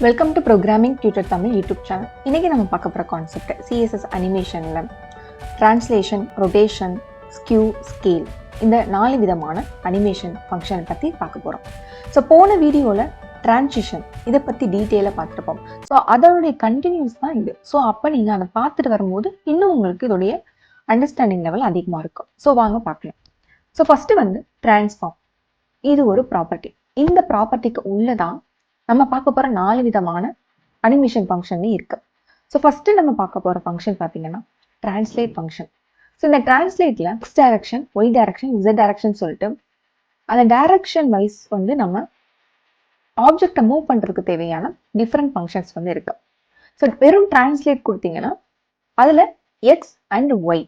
Welcome to programming tutor Tamil YouTube channel. இன்னைக்கு நம்ம பார்க்க போகிற கான்செப்ட் சிஎஸ்எஸ் அனிமேஷனில் ட்ரான்ஸ்லேஷன், ரொட்டேஷன், ஸ்கியூ, ஸ்கேல் இந்த 4 விதமான அனிமேஷன் ஃபங்க்ஷனை பற்றி பார்க்க போகிறோம். ஸோ போன வீடியோவில் ட்ரான்சிஷன் இதை பற்றி டீட்டெயிலாக பார்த்துருப்போம். ஸோ அதோடைய கண்டினியூஸ் தான் இது. ஸோ அப்போ நீங்கள் அதை பார்த்துட்டு வரும்போது இன்னும் உங்களுக்கு இதோடைய அண்டர்ஸ்டாண்டிங் லெவல் அதிகமாக இருக்கும். ஸோ வாங்க பார்க்கலாம். ஸோ ஃபஸ்ட்டு வந்து ட்ரான்ஸ்ஃபார்ம். இது ஒரு ப்ராப்பர்ட்டி. இந்த ப்ராப்பர்ட்டிக்கு உள்ளதான் நம்ம பார்க்க போகிற 4 விதமான அனிமேஷன் ஃபங்க்ஷன் இருக்கு. ஸோ ஃபர்ஸ்ட் நம்ம பார்க்க போகிற ஃபங்க்ஷன் பார்த்தீங்கன்னா டிரான்ஸ்லேட் ஃபங்க்ஷன். ஸோ இந்த டிரான்ஸ்லேட்ல X direction, Y direction, Z direction சொல்லிட்டு அந்த டைரக்ஷன் வைஸ் வந்து நம்ம ஆப்ஜெக்டை மூவ் பண்ணுறதுக்கு தேவையான டிஃப்ரெண்ட் ஃபங்க்ஷன்ஸ் வந்து இருக்கு. ஸோ வெறும் டிரான்ஸ்லேட் கொடுத்தீங்கன்னா அதில் எக்ஸ் அண்ட் ஒய்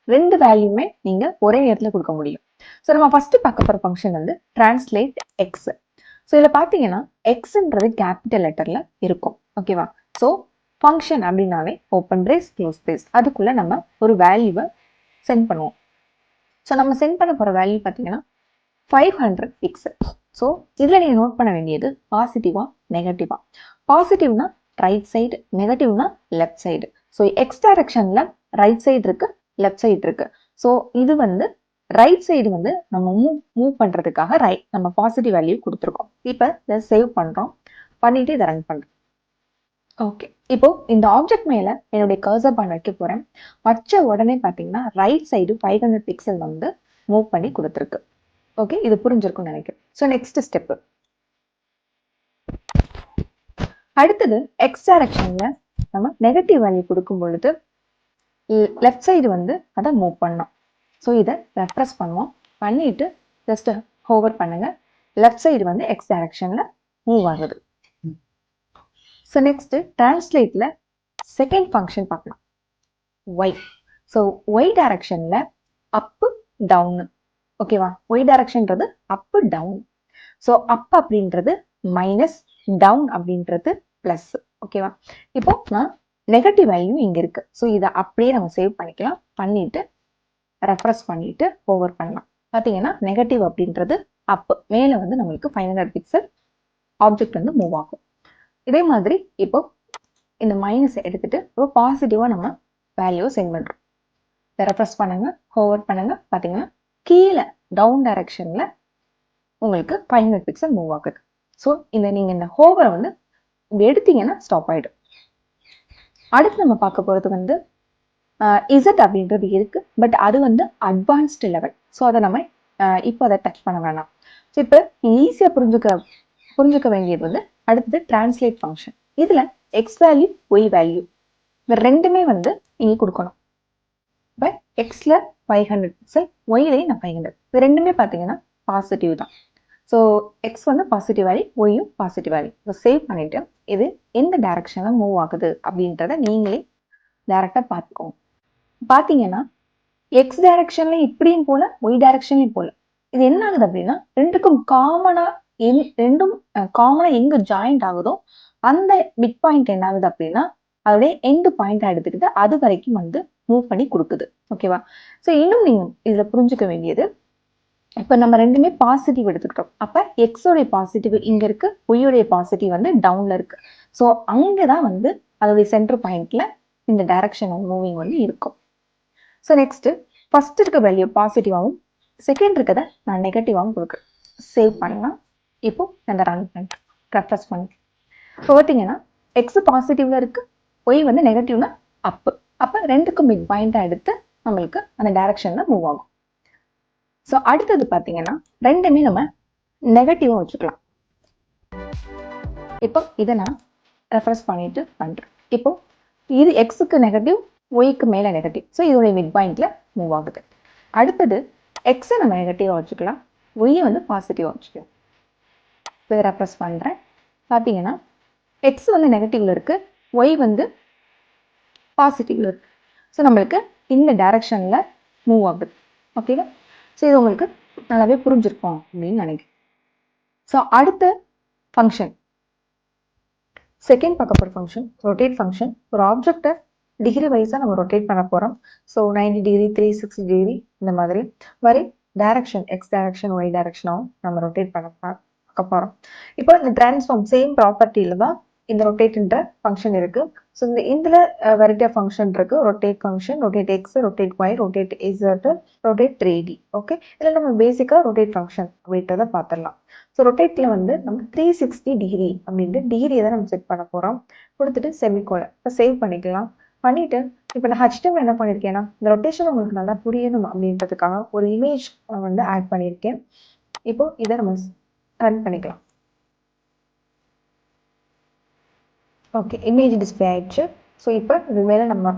2 வேல்யூமே நீங்கள் ஒரே நேரத்தில் கொடுக்க முடியும். ஸோ நம்ம ஃபர்ஸ்ட் பார்க்க போகிற ஃபங்க்ஷன் வந்து டிரான்ஸ்லேட் எக்ஸ். ஸோ இதில் பார்த்தீங்கன்னா எக்ஸ்ன்றது கேபிட்டல் லெட்டரில் இருக்கும். ஓகேவா? ஸோ ஃபங்க்ஷன் அப்படின்னாவே ஓப்பன் பிரேஸ், க்ளோஸ் பிரேஸ், அதுக்குள்ளே நம்ம ஒரு வேல்யூவை சென்ட் பண்ணுவோம். ஸோ நம்ம சென்ட் பண்ண போகிற வேல்யூ பார்த்தீங்கன்னா 500 பிக்சல். ஸோ இதில் நீங்கள் நோட் பண்ண வேண்டியது பாசிட்டிவா நெகட்டிவா. பாசிட்டிவ்னா ரைட் சைடு, நெகட்டிவ்னா லெஃப்ட் சைடு. ஸோ எக்ஸ் டைரக்ஷனில் ரைட் சைடு இருக்கு, லெஃப்ட் சைடு இருக்கு. ஸோ இது வந்து ரைட் சைடு வந்து நம்ம மூவ் பண்ணுறதுக்காக நம்ம பாசிட்டிவ் வேல்யூ கொடுத்துருக்கோம். இப்போ இதை சேவ் பண்ணுறோம், பண்ணிட்டு இதை ரன் பண்ணுறோம். ஓகே, இப்போ இந்த ஆப்ஜெக்ட் மேலே என்னுடைய கர்சர் பாயிண்ட் வைக்க போகிறேன். வச்ச உடனே பார்த்தீங்கன்னா ரைட் சைடு 500 பிக்சல் வந்து மூவ் பண்ணி கொடுத்துருக்கு. ஓகே, இது புரிஞ்சிருக்கும்னு நினைக்கிறேன். ஸோ நெக்ஸ்ட் ஸ்டெப்பு, அடுத்தது எக்ஸ் டைரக்ஷன்ல நம்ம நெகட்டிவ் வேல்யூ கொடுக்கும் பொழுது லெஃப்ட் சைடு வந்து அதை மூவ் பண்ணோம். ஸோ இதை ரெஃப்ரெஷ் பண்ணுவோம், பண்ணிட்டு ஜஸ்ட் ஹோவர் பண்ணுங்க. லெஃப்ட் சைடு வந்து எக்ஸ் டைரக்ஷன்ல மூவ் ஆகுது. ஸோ நெக்ஸ்ட் டிரான்ஸ்லேட்ல செகண்ட் ஃபங்க்ஷன் பார்க்கலாம், ஒய். ஸோ ஒய் டைரக்ஷன்ல அப்பு டவுன். ஓகேவா? ஒய் டைரக்ஷன்றது அப்பு டவுன். ஸோ அப் அப்படின்றது மைனஸ், டவுன் அப்படின்றது பிளஸ். ஓகேவா? இப்போ நான் நெகட்டிவ் வேல்யூ இங்க இருக்கு. ஸோ இதை அப்படியே நம்ம சேவ் பண்ணிக்கலாம், பண்ணிட்டு ரெஃப்ரெஷ் பண்ணிட்டு ஓவர் பண்ணலாம். பார்த்தீங்கன்னா நெகட்டிவ் அப்படின்றது அப், மேலே வந்து நம்மளுக்கு 500 பிக்சல் ஆப்ஜெக்ட் வந்து மூவ் ஆகும். இதே மாதிரி இப்போ இந்த மைனஸ் எடுத்துட்டு இப்போ பாசிட்டிவா நம்ம வேல்யூவை சென்ட் பண்றோம். ரெஃப்ரெஷ் பண்ணுங்க, ஓவர் பண்ணுங்க. பார்த்தீங்கன்னா கீழே டவுன் டைரக்ஷன்ல உங்களுக்கு 500 பிக்சல் மூவ் ஆகுது. ஸோ நீங்க இந்த ஹோவரை வந்து எடுத்தீங்கன்னா ஸ்டாப் ஆயிடும். அடுத்து நம்ம பார்க்க போறது வந்து இசட் அப்படின்றது இருக்கு, பட் அது வந்து அட்வான்ஸ்டு லெவல். ஸோ அதை நம்ம இப்போ அதை டச் பண்ண வேணாம். ஸோ இப்போ ஈஸியாக புரிஞ்சுக்க வேண்டியது வந்து அடுத்தது டிரான்ஸ்லேட் ஃபங்க்ஷன். இதில் எக்ஸ் வேல்யூ, ஒய் வேல்யூ இந்த ரெண்டுமே வந்து இங்கே கொடுக்கணும். இப்போ எக்ஸில் 500 பிக்சல், ஒய்லையும் நான் 500. இது ரெண்டுமே பார்த்தீங்கன்னா பாசிட்டிவ் தான். ஸோ எக்ஸ் வந்து பாசிட்டிவ் வேல்யூ, ஒய்யும் பாசிட்டிவ் வேல்யூ. ஸோ சேவ் பண்ணிட்டு இது எந்த டைரக்ஷனில் மூவ் ஆகுது அப்படின்றத நீங்களே டைரக்டாக பார்த்துக்கோங்க. பார்த்தீங்கன்னா எக்ஸ் டைரக்ஷன்ல இப்படியும் போல, ஒய் டைரக்ஷன்லையும் போல. இது என்ன ஆகுது அப்படின்னா ரெண்டும் காமனா எங்க ஜாயிண்ட் ஆகுதோ அந்த மிட் பாயிண்ட் என்ன ஆகுது அப்படின்னா அதோடைய எண்ட் பாயிண்ட் எடுத்துக்கிட்டு அது வரைக்கும் வந்து மூவ் பண்ணி கொடுக்குது. ஓகேவா? ஸோ இன்னும் நீங்க இதுல புரிஞ்சுக்க வேண்டியது, இப்ப நம்ம ரெண்டுமே பாசிட்டிவ் எடுத்துக்கிட்டோம். அப்ப எக்ஸோடைய பாசிட்டிவ் இங்க இருக்கு, ஒய்யோடைய பாசிட்டிவ் வந்து டவுன்ல இருக்கு. ஸோ அங்கதான் வந்து அதோடைய சென்டர் பாயிண்ட்ல இந்த டைரக்ஷன் மூவிங் வந்து இருக்கும். ஸோ நெக்ஸ்ட் ஃபர்ஸ்ட் இருக்க வேல்யூ பாசிட்டிவாகவும் செகண்ட் இருக்கதை நான் நெகட்டிவாகவும் கொடுக்குறேன். சேவ் பண்ணலாம். இப்போ அந்த ரன் பண்ணுறேன், ரெஃப்ரெஷ் பண்ணுறேன். இப்போ பார்த்தீங்கன்னா எக்ஸ் பாசிட்டிவ்ல இருக்கு, ஒய் வந்து நெகட்டிவ்னா அப்பு. அப்போ ரெண்டுக்கும் மிட் பாயிண்டாக எடுத்து நம்மளுக்கு அந்த டைரக்ஷன்ல மூவ் ஆகும். ஸோ அடுத்தது பார்த்தீங்கன்னா ரெண்டுமே நம்ம நெகட்டிவாக வச்சுக்கலாம். இப்போ இதை நான் ரெஃப்ரெஷ் பண்ணிட்டு பண்றேன். இப்போ இது எக்ஸுக்கு நெகட்டிவ், ஒய்க்கு மேல நெகட்டிவ். ஸோ இதோடைய மிட் பாயிண்ட்ல மூவ் ஆகுது. அடுத்தது எக்ஸை நம்ம நெகட்டிவா வச்சுக்கலாம், ஒய்யை வந்து பாசிட்டிவா வச்சுக்கலாம். இப்போ இதை ரெஃப்ரெஷ் பண்றேன். பார்த்தீங்கன்னா எக்ஸ் வந்து நெகட்டிவ்ல இருக்கு, ஒய் வந்து பாசிட்டிவ்ல இருக்கு. ஸோ நம்மளுக்கு இந்த டைரக்ஷன்ல மூவ் ஆகுது. ஓகேவா? ஸோ இது உங்களுக்கு நல்லாவே புரிஞ்சிருக்கும் அப்படின்னு நினைக்கிறேன். ஸோ அடுத்த ஃபங்க்ஷன், செகண்ட் பார்க்க போகிற ஃபங்க்ஷன் ரொட்டேட் ஃபங்க்ஷன். ஒரு ஆப்ஜெக்டை டிகிரி வைஸாக நம்ம ரொட்டேட் பண்ண போகிறோம். ஸோ 90 டிகிரி, 360 டிகிரி இந்த மாதிரி டைரக்ஷன், எக்ஸ் டைரக்ஷன், ஒய் டைரக்ஷனாகவும் நம்ம ரொட்டேட் பண்ண பார்க்க போகிறோம். இப்போ இந்த டிரான்ஸ்ஃபார்ம் சேம் ப்ராப்பர்ட்டியில தான் இந்த ரொட்டேட்ன்ற ஃபங்க்ஷன் இருக்கு. ஸோ இதுல வெரைட்டி ஆஃப் ஃபங்க்ஷன் இருக்கு. Rotate function, rotate X, rotate Y, rotate Z, rotate 3D. Okay, இதில் நம்ம பேசிக்கா ரொட்டேட் ஃபங்க்ஷன் அப்படின்றத பார்த்துடலாம். ஸோ ரொட்டேட்ல வந்து நம்ம 360 டிகிரி அப்படின்ட்டு டிகிரியை தான் நம்ம செட் பண்ண போறோம். கொடுத்துட்டு செமிகோலன் இப்போ சேவ் பண்ணிக்கலாம். பண்ணிட்டு இப்போ நான் HTML என்ன பண்ணியிருக்கேன்னா, இந்த ரொட்டேஷன் உங்களுக்கு நல்லா புரியணும் அப்படின்றதுக்காக ஒரு இமேஜ் வந்து ஆட் பண்ணியிருக்கேன். இப்போ இதை நம்ம ரன் பண்ணிக்கலாம். ஓகே, இமேஜ் டிஸ்பிளே ஆயிடுச்சு. ஸோ இப்போ இது மேலே நம்ம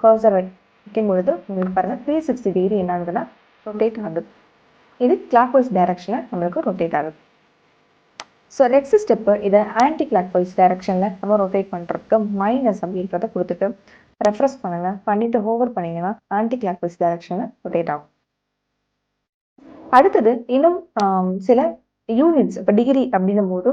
கர்சர் வைக்கும் பொழுது உங்களுக்கு பாருங்கள் 360 டிகிரி என்ன ஆகுதுன்னா ரொட்டேட் ஆகுது. இது கிளாக் வைஸ் டைரக்ஷனில் நம்மளுக்கு ரொட்டேட் ஆகுது. ஸோ நெக்ஸ்ட் ஸ்டெப்பு இதை ஆன்டி கிளாக் வைஸ் டைரக்ஷனில் நம்ம ரொட்டேட் பண்ணுறதுக்கு மைனஸ் அப்படின்றத கொடுத்துட்டு ரெஃப்ரெஷ் பண்ணுங்க. பண்ணிட்டு ஹோவர் பண்ணிங்கன்னா ஆன்டி கிளாக் வைஸ் டைரக்ஷனில் ரொட்டேட் ஆகும். அடுத்தது இன்னும் சில யூனிட்ஸ், இப்போ டிகிரி அப்படின்னும் போது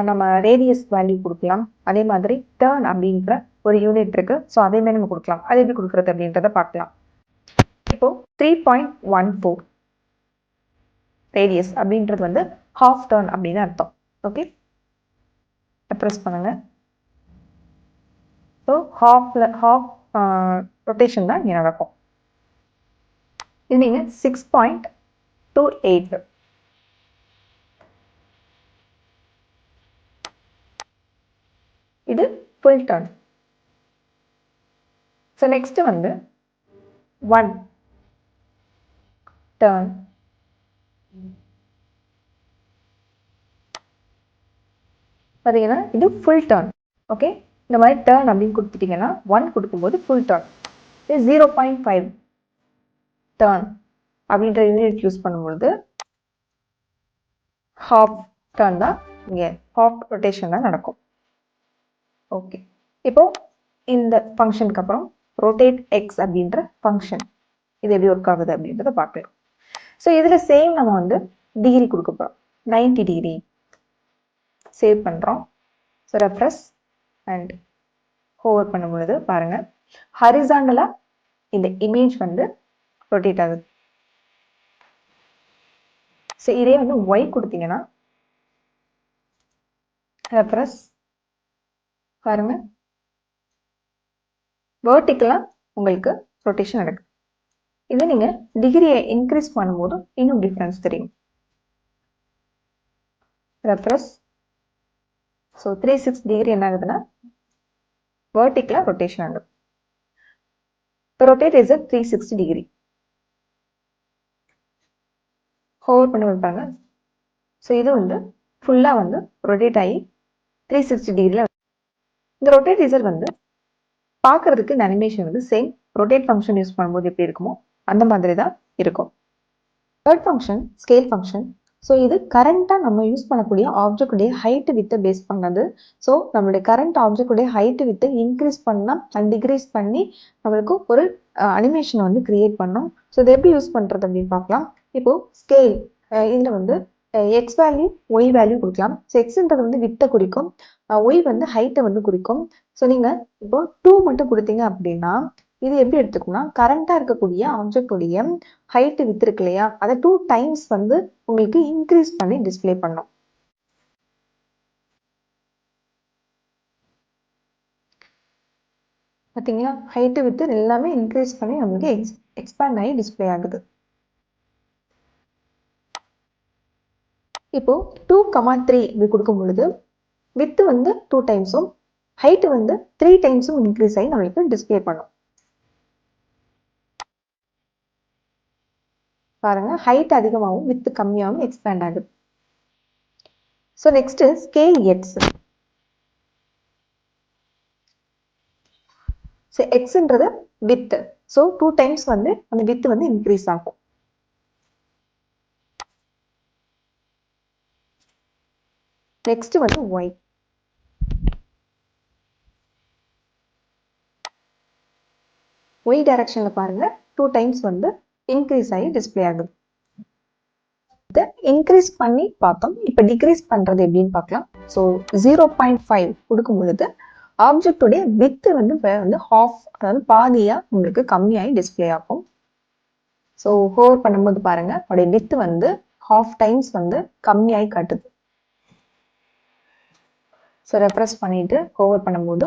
நம்ம ரேடியஸ் வேல்யூ கொடுக்கலாம். அதே மாதிரி டர்ன் அப்படின்ற ஒரு யூனிட் இருக்கு. ஸோ அதேமாதிரி நம்ம கொடுக்கலாம். அது எப்படி கொடுக்குறது அப்படின்றத பார்க்கலாம். இப்போ 3.14 ரேடியஸ் அப்படின்றது வந்து ஹாஃப் டர்ன் அப்படின்னு அர்த்தம். ஓகே, ப்ரெஸ் பண்ணுங்க. ஸோ ஹாஃப் ரொட்டேஷன் தான் இங்கே நடக்கும். இது நீங்கள் 6.28 இது ஃபுல் டர்ன். ஸோ நெக்ஸ்ட் வந்து 1 டர்ன். பார்த்தீங்கன்னா இது ஃபுல் டர்ன். ஓகே, இந்த மாதிரி டர்ன் அப்படின்னு கொடுத்துட்டீங்கன்னா 1 கொடுக்கும்போது ஃபுல் டர்ன். இது 0.5 டர்ன் அப்படின்ற யூனிட் யூஸ் பண்ணும்பொழுது ஹாஃப் டர்ன் தான் இங்கே ஹாஃப் ரொட்டேஷன் தான் நடக்கும். ஓகே, இப்போ இந்த ஃபங்க்ஷனுக்கு அப்புறம் ரொட்டேட் எக்ஸ் அப்படின்ற ஃபங்க்ஷன் இது எப்படி ஒர்க் ஆகுது அப்படின்றத பார்க்கலாம். ஸோ இதில் சேம் நம்ம வந்து டிகிரி கொடுக்க போகிறோம். 90 டிகிரி சேவ் பண்ணுறோம். ஸோ ரெஃப்ரெஷ் அண்ட் ஹோவர் பண்ணும் பொழுது பாருங்கள் ஹரிசாண்டலாக இந்த இமேஜ் வந்து ரொட்டேட் ஆகுது. ஸோ இதே வந்து ஒய் கொடுத்தீங்கன்னா ரெஃப்ரெஷ் பாருங்க வெர்டிக்கலாக உங்களுக்கு ரொட்டேஷன் நடக்குது. இது நீங்கள் டிகிரியை இன்க்ரீஸ் பண்ணும்போது இன்னும் டிஃப்ரென்ஸ் தெரியும். ரெஃப்ரெஷ். ஸோ 360 டிகிரி என்ன ஆகுதுன்னா வெர்டிக்கலாக ரொட்டேஷன் ஆகுது. இப்போ ரொட்டேட் இஸ் 360 டிகிரி. ஹோவர் பண்ணி வைப்பாங்க. ஸோ இது வந்து ஃபுல்லாக வந்து ரொட்டேட் ஆகி 360 டிகிரியில். இந்த ரொட்டேட் இசர் வந்து பார்க்கறதுக்கு இந்த அனிமேஷன் வந்து சேம் ரொட்டேட் ஃபங்க்ஷன் யூஸ் பண்ணும்போது எப்படி இருக்குமோ அந்த மாதிரி தான் இருக்கும். Third function scale function. So இது கரண்ட்டாக நம்ம யூஸ் பண்ணக்கூடிய ஆப்ஜெக்டுடைய ஹைட்டு வித்தை பேஸ் பண்ணது. ஸோ நம்மளுடைய கரண்ட் ஆப்ஜெக்டுடைய ஹைட்டு வித்தை இன்க்ரீஸ் பண்ணால் அண்ட் டிக்ரீஸ் பண்ணி நம்மளுக்கு ஒரு அனிமேஷனை வந்து கிரியேட் பண்ணோம். ஸோ இதை எப்படி யூஸ் பண்ணுறது அப்படின்னு பார்க்கலாம். இப்போ ஸ்கேல் இதில் வந்து எக்ஸ் வேல்யூ ஒய் வேல்யூ கொடுக்கலாம். ஸோ எக்ஸ்ன்றது வந்து வித்தை குறிக்கும், ஒய் வந்து ஹைட்டை வந்து குறிக்கும். ஸோ நீங்கள் இப்போ 2 மட்டும் கொடுத்தீங்க அப்படின்னா இது எப்படி எடுத்துக்கணும்னா கரண்டாக இருக்கக்கூடிய ஆப்ஜெக்டுடைய ஹைட்டு வித்து இருக்கு இல்லையா, அதை 2 டைம்ஸ் வந்து உங்களுக்கு இன்க்ரீஸ் பண்ணி டிஸ்பிளே பண்ணும். பார்த்தீங்களா, ஹைட்டு வித்து எல்லாமே இன்க்ரீஸ் பண்ணி நமக்கு எக்ஸ்பேண்ட் ஆகி டிஸ்பிளே ஆகுது. இப்போ 2,3 இப்படி கொடுக்கும் பொழுது வித்து வந்து 2 டைம்ஸும் ஹைட்டு வந்து 3 டைம்ஸும் இன்க்ரீஸ் ஆகி நம்மளுக்கு டிஸ்பிளே பண்ணும். பாருங்க, ஹைட் அதிகமாகவும் வித்து கம்மியாகவும் எக்ஸ்பேண்ட் ஆகுது. So next scale X. So எக்ஸ்ன்றது வித். ஸோ 2 டைம்ஸ் வந்து அந்த வித் வந்து இன்க்ரீஸ் ஆகும். நெக்ஸ்ட் வந்து ஒய். ஒய் டைரக்ஷன்ல பாருங்க 2 டைம்ஸ் வந்து இன்க்ரீஸ் ஆகி டிஸ்பிளே ஆகுது. இன்க்ரீஸ் பண்ணி பார்த்தோம். இப்போ டிக்ரீஸ் பண்றது எப்படின்னு பார்க்கலாம். ஸோ 0.5 கொடுக்கும் பொழுது ஆப்ஜெக்டுடைய வித்து வந்து ஹாஃப், அதாவது பாதியா உங்களுக்கு கம்மியாகி டிஸ்பிளே ஆகும். ஸோ ஹோவர் பண்ணும்போது பாருங்க அவருடைய வித்து வந்து ஹாஃப் டைம்ஸ் வந்து கம்மியாகி காட்டுது. ஸோ ரெஃப்ரெஷ் பண்ணிட்டு ஹோவர் பண்ணும்போது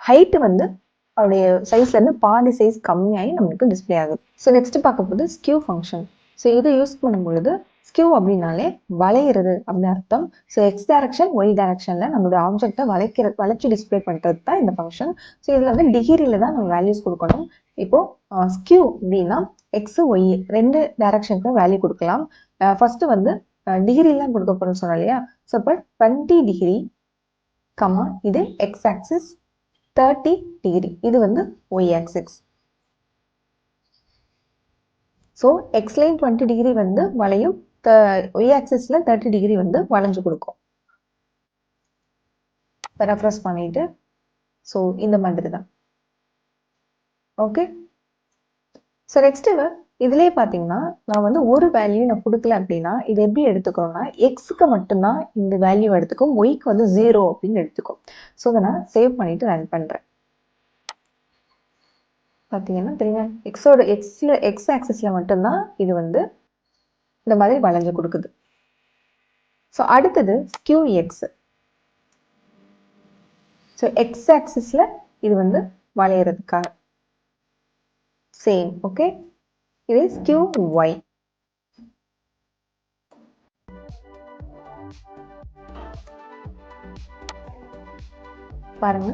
ஹைட் வந்து அவருடைய சைஸ்ல இருந்து பாதி சைஸ் கம்மியாகி நம்மளுக்கு டிஸ்பிளே ஆகுது. ஸோ நெக்ஸ்ட் பார்க்க போது ஸ்கியூ ஃபங்க்ஷன். ஸோ இதை யூஸ் பண்ணும்பொழுது ஸ்கியூ அப்படின்னாலே வளையிறது அப்படின்னு அர்த்தம். ஸோ எக்ஸ் டைரக்ஷன் ஒய் டைரக்ஷன்ல நம்மளுடைய ஆப்ஜெக்டை வளைச்சு டிஸ்பிளே பண்றது தான் இந்த ஃபங்க்ஷன். ஸோ இதுல வந்து டிகிரியில தான் நம்ம வேல்யூஸ் கொடுக்கணும். இப்போ ஸ்கியூ அப்படின்னா எக்ஸ் ஒய் ரெண்டு டைரக்ஷனுக்கு வேல்யூ கொடுக்கலாம். ஃபர்ஸ்ட் வந்து டிகிரிலாம் கொடுக்க போறோம்னு சொன்னோம் இல்லையா. ஸோ இப்போ 20 டிகிரி கமா இது எக்ஸ் ஆக்சிஸ் 30 டிகிரி இது வந்து Y axis. So X line 20 degree வந்து வளையும், ஒய் ஆக்சிஸ்ல 30 டிகிரி வந்து வளைஞ்சு கொடுக்கும். ரெஃப்ரெஷ் பண்ணிட்டு ஸோ இந்த மாதிரி தான். ஓகே. ஸோ நெக்ஸ்ட் இதுலேயே பார்த்தீங்கன்னா நான் வந்து ஒரு வேல்யூ நான் கொடுக்கல அப்படின்னா இது எப்படி எடுத்துக்கணும்னா எக்ஸுக்கு மட்டும்தான் இந்த வேல்யூ எடுத்துக்கும், ஒய்க்கு வந்து 0 அப்படின்னு எடுத்துக்கும். ஸோ அதை நான் சேவ் பண்ணிட்டு ரன் பண்ணுறேன். பார்த்தீங்கன்னா தெரியும் எக்ஸ் ஆக்சிஸ்ல மட்டும்தான் இது வந்து இந்த மாதிரி வளைஞ்சு கொடுக்குது. ஸோ அடுத்தது ஸ்கியூ எக்ஸ். ஸோ எக்ஸ் ஆக்சிஸ்ல இது வந்து வளையறதுக்காக சேம். ஓகே. இது ஸ்கியூ ஒய். பாருங்க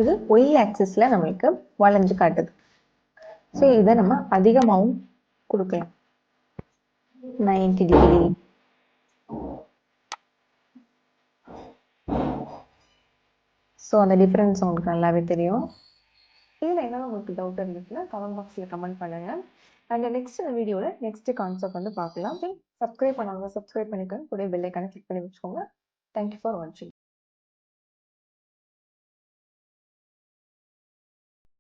இது ஒய் ஆக்சிஸ்ல நம்மளுக்கு வளைஞ்சு காட்டுது. ஸோ இதை நம்ம அதிகமாகவும் கொடுக்கலாம் 90 டிகிரி. ஸோ அந்த டிஃப்ரென்ஸ் உங்களுக்கு நல்லாவே தெரியும். இதில் என்ன உங்களுக்கு டவுட் இருந்துச்சுன்னா கமெண்ட் பாக்ஸில் கமெண்ட் பண்ணுங்க. அண்ட் நெக்ஸ்ட் வீடியோவில் நெக்ஸ்ட் கான்செப்ட் வந்து பார்க்கலாம். சப்ஸ்கிரைப் பண்ணாங்க சப்ஸ்கிரைப் பண்ணிக்கோங்க, கூட பெல் ஐக்கானை கிளிக் பண்ணி வச்சுக்கோங்க. தேங்க்யூ ஃபார் வாட்சிங்.